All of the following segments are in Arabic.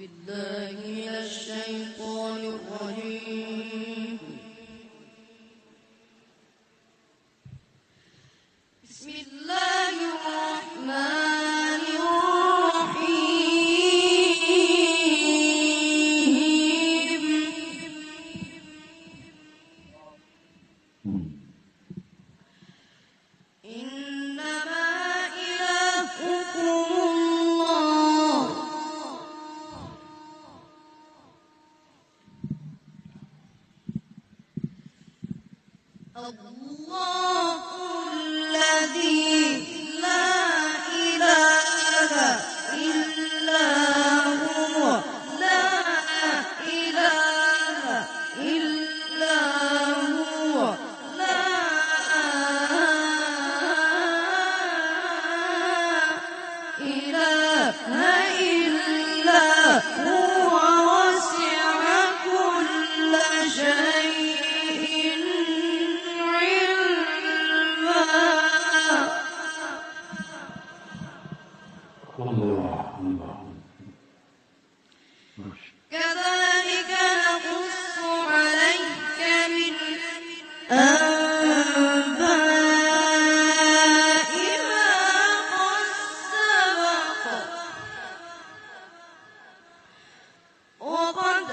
بالله من الشيطان الرجيم. بسم الله الرحمن الرحيم. إنما إلهكم الله الذي لا إله إلا هو، لا إله إلا هو، لا إله إلا هو، وسع كل شيء كذلك نقص عليك من أنباء ما قد سبق، وقد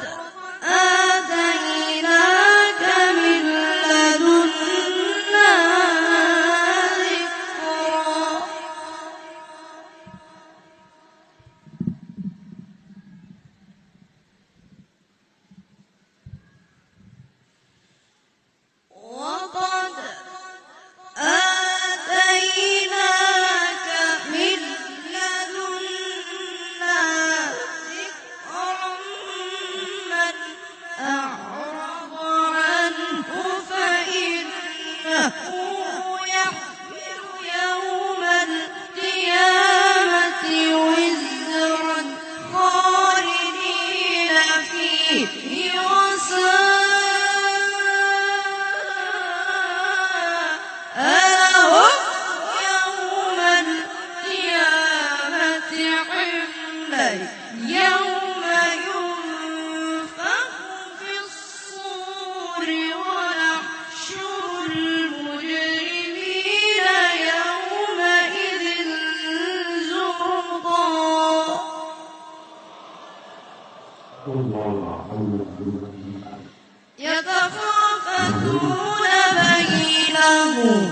آتيناك من لدنا ذكرا. وقد آتيناك من لدنا ذكرا. من أعرض عنه فإنه يحمل يوم القيامة وزرا خالدين فيه لهم يوم القيامة حملا. يوم ينفخ في الصور ونحشر المجرمين يومئذ زرقا. يتخافتون بينهم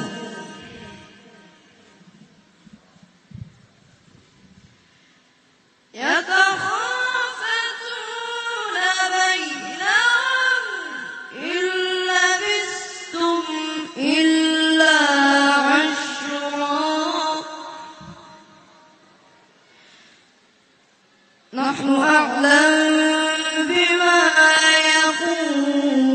إن لبثتم إلا عشرا. نحن أعلم بما يقولون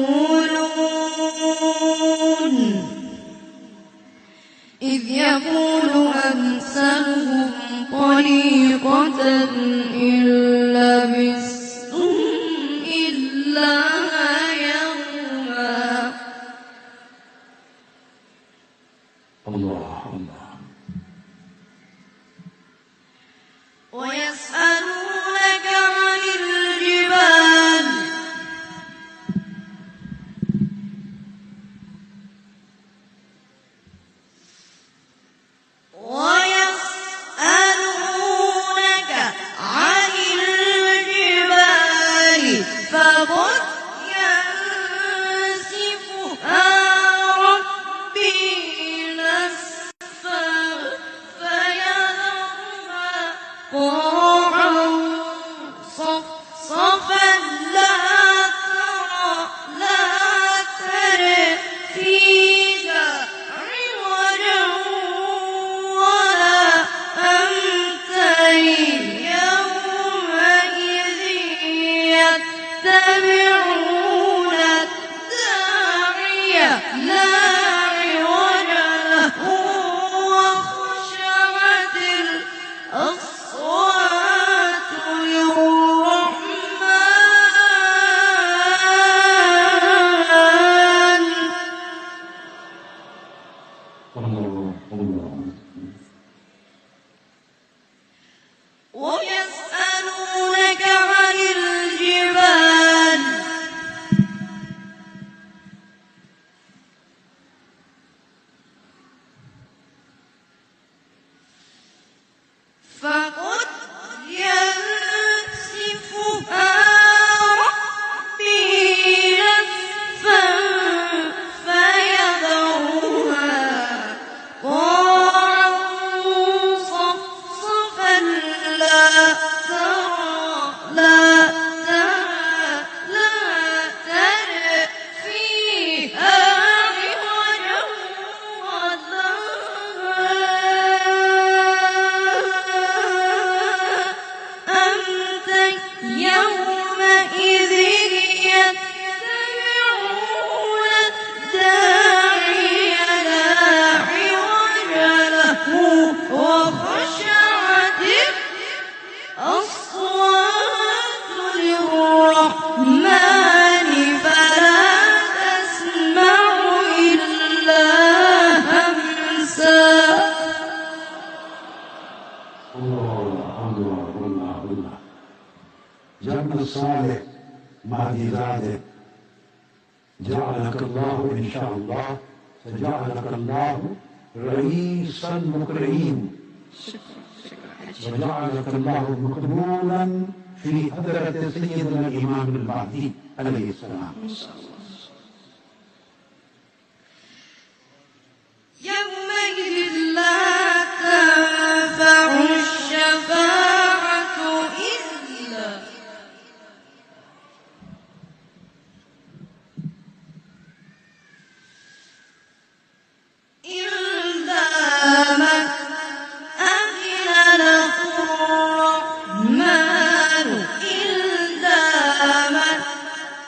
إذ يقول أمثلهم طريقة إن لبثتم إلا يوما. ويسألونك عن الجبال فقد ينسفها ربي نسفا فيذرها قاعا صفصفا لا ترى فيها عوجا ولا أمتا. يومئذ يتبعون الداعي لا عوج له وخشعت الأصوات للرحمن. ويسألونك عن الله الله الله الله. جبل الصالح مهدي زاده، جعلك الله إن شاء الله، فجعلك الله رئيس المقرئين، وجعلك الله مقبولا في حضرة سيدنا الإمام المهدي عليه السلام. يومئذ لا تنفع الشفاعة إلا من أذن له الرحمن، إلا من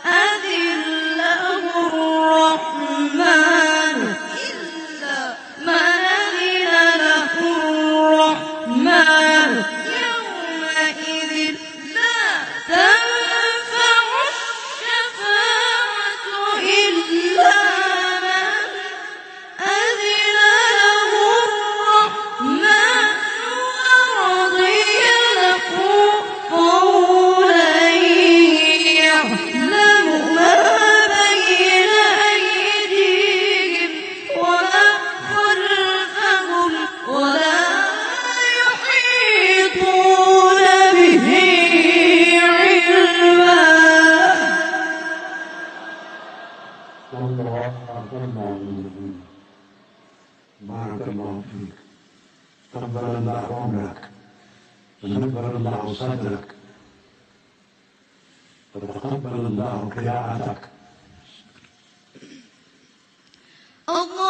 أذن له الرحمن، إلا من أذن له الرحمن. يومئذ لا تنفع الشفاعة إلا من أذن له الرحمن ورضي له قولا، يعلم ما بين أيديهم وما خلفهم ولا يحيطون به علما. الله الله. بارك الله فيك، كبر الله عمرك، ونبر الله صدرك، وتقبل الله قراءتك. الله